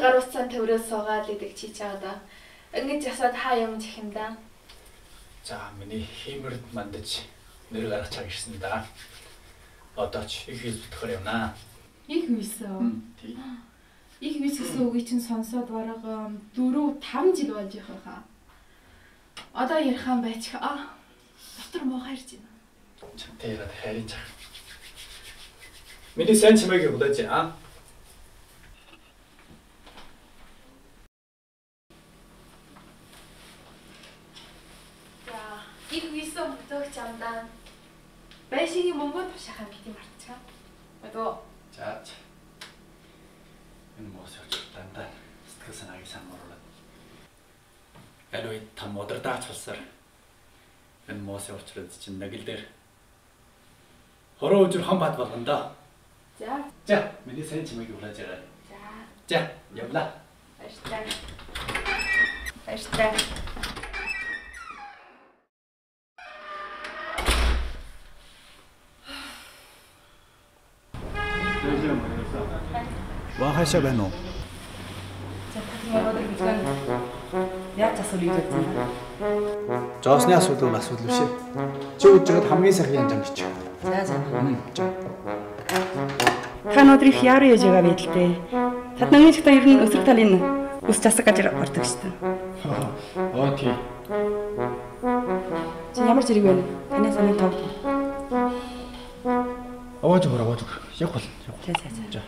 гар утсaan төврөөс суугаад идэг чи чаада. Ингэж ясаад хаа юм чихэндаа. За миний химэрд мандаж нэр гаргаж чаг ирсэн да. Одоо ч их хэл бүтгэр явнаа. Их үйсэн. Их үйс гэсэн үгийг чинь сонсоод бараг 4-5 жил болж байгаа хаа. Одоо ярихаан байчих. Дотор муу хайрч байна. Чамтай яриад хайрч чаг. Миний сайн чимээг удаач их үйсэн бүтөөх чамдаа. Байшингийн мөнгөд тушаахан бити мартчихаа. Одоо за. Энэ моос явж дандаа сэтгэл санааг санааруулаад. Аль там удирдаач болсоор энэ моос явуулчихад чинь нагил дээр хороо өдөр хан бат болгондоо. За, миний сайн чимээг улааж яраа. За, явлаа. Баярлалаа. Waa хаашаа байна уу? Яг асуулт үүссэн. Жоосны асуудал биш ээ. Чи өдрөд хамгийн сайхан янз амжиж. За. Та өнөөдрийг яар яаж байгаа вэ гэлтэй? Тад намын чигта ер нь өсрөх талын ус засаг гэж ордог шүү дээ. Окей. Чи ямар зэрэг вэ? Таны санаа тав. Аваад өгөр. Яг бол. За.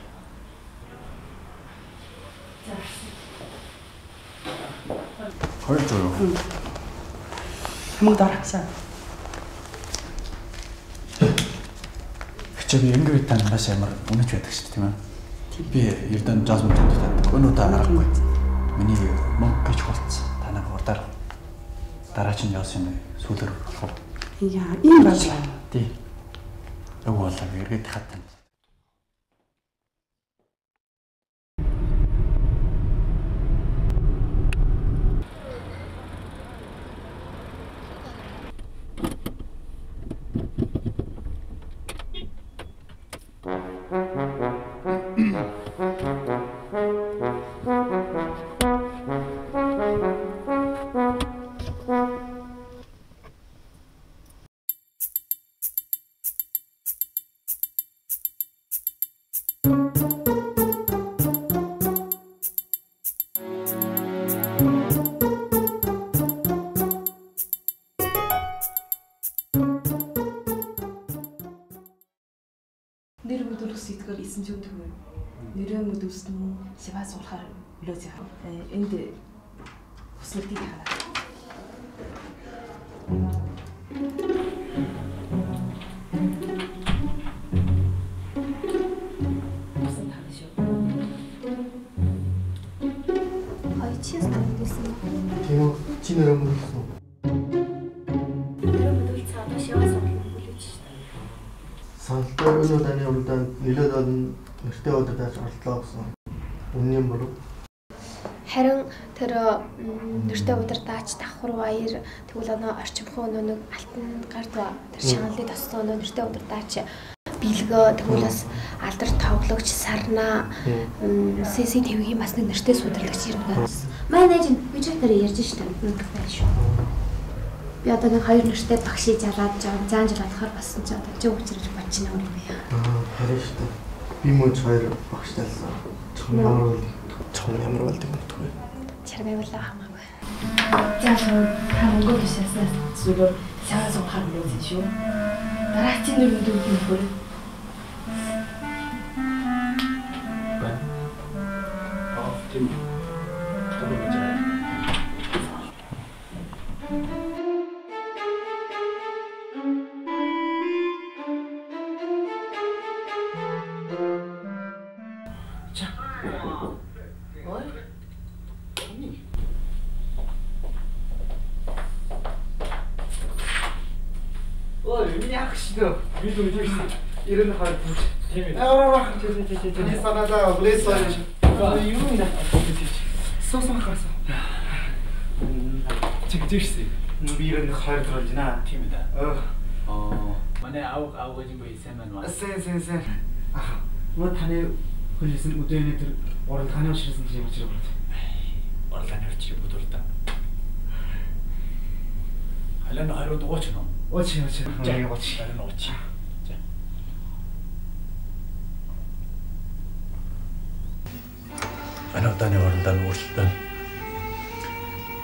Хоёр жоо. Хамаг дарахсан. Чи ингээд танаас ямар үнэж байдаг шүү дээ тийм ээ. Би Эрдэнэ жазмын танд өнөөдөр аргагүй. Миний мөнгө гэж болцсон. Танаа урдаар дараа чинь яасан юм бэ? Сүүлэр болох уу? Яа, ийм байна. Тий. Яг болоо эргээд хатан. Нэр бүдүүлэх сэтгэл исэн ч үгүй. Нэрээ бүдүүлсэн нь шиваа суулахаар өлөөс яа. Энд хүслэлтийг хараа. Чист мэдсэн. Тийм үү? Чи нэрээ мэдсэн үү? Нэрээ мэдвэл цаадаа шиваасан хүлээж шээ. Саналтай өнөө таны урдаа нэлээд олон нэртэй удирдаач оролдлоо гэсэн. Үнэн буруу. Харин тэр нэртэй удирдаач давхар баяр тэгвэл орчимхон нэг алтан гард тэр шаналлыг тассан нэртэй удирдаач бэлгөө тэгвэл бас алдар тоглогч сарна CCTV-ийн бас нэг нэртэй судаллагч ирнэ. Манай найз бюджетээр ярьж штэ нэг байна шүү. Би одоо нэг хоёр нэртэй багшийг жалаад заан жил болохоор басан ч одоо жиг учраж бодчихно юм байна. Харин штэ. Би мөн хоёр багштайсан. Ямар болд юм бэ? Чармай болоо хамаагүй. За та мөнгө бишээсээ зүгээр шаваа суулахаар өлөөс шүү. Дараагийн нэр бүдүүлэх юм бүр. Тийм. Яг шүү. Би л үгүй шүү. 92 тийм ээ. Таны санаадаа хүлээс сууж. Юу юм бэ? Суусан хасаа. Чигжсэн. Би 92 болж байна. Тийм ээ. Манай аав гэж би сайн байна. Сайн. Мөн таны Хүнээс нь өдөөний тэр уралдааны уушрасан гэж явж байгаа юм. Уралдааны уушрыг бүдүрдэ. Халааны хариуд ууч нь. Ууч. Харин ууч. За. Анавтаны уралдааны өөрчлөлтөнд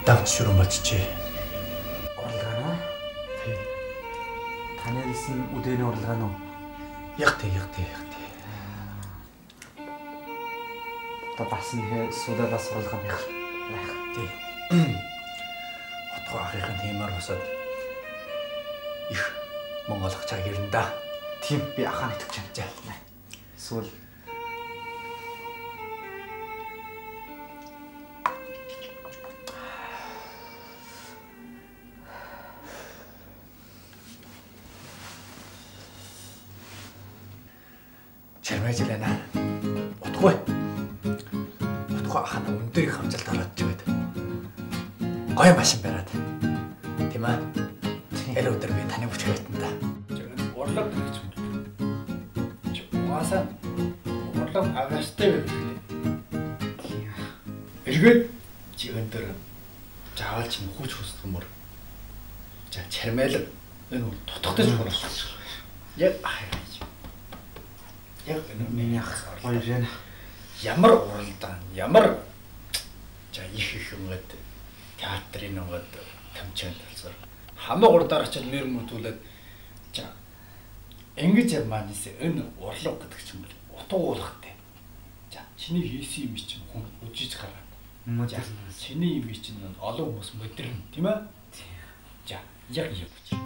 давч шүрэн болчихжээ. Уралдаанаа? Тий. Таны хэлсэн өдөөний уралдаан уу? Яг тий. Одоо бас нэг суулаас уралдаан байх. Тий. Отгоо ахын тиймэр босоод их Монгол хачаа гэрнэ да. Тийм би ахаа итгэж байна. Эсвэл Чармайжлаа. Утгагүй ахна өндөрийг хамжилт ороод чигэд. Гой машин бариад. Тийм аа. Тэр өдөр би таны бүч байтан да. Урлаг гэж юм. Угаасаа урлаг агастай байх. Эргээд чи өндөр заавал чи нөхөж хүсдгмөр. За чармайлаг энэ тутагдаж хуралсан. Яг Яг миний ах гоё жин. Ямар уралдаан, ямар за их юмэд театрын юмэд тамчаанд талсаар хамаг урдаарч нэр мөтүүлээд за ингэж ямаанис энэ урлаг гэдэг ч юм бол утгуулахтай. За чиний хийсэн юм чинь хүн үжиж гараад. За чиний юм чинь олон хүмүүс модерн тийм ээ. За яг юм гэж.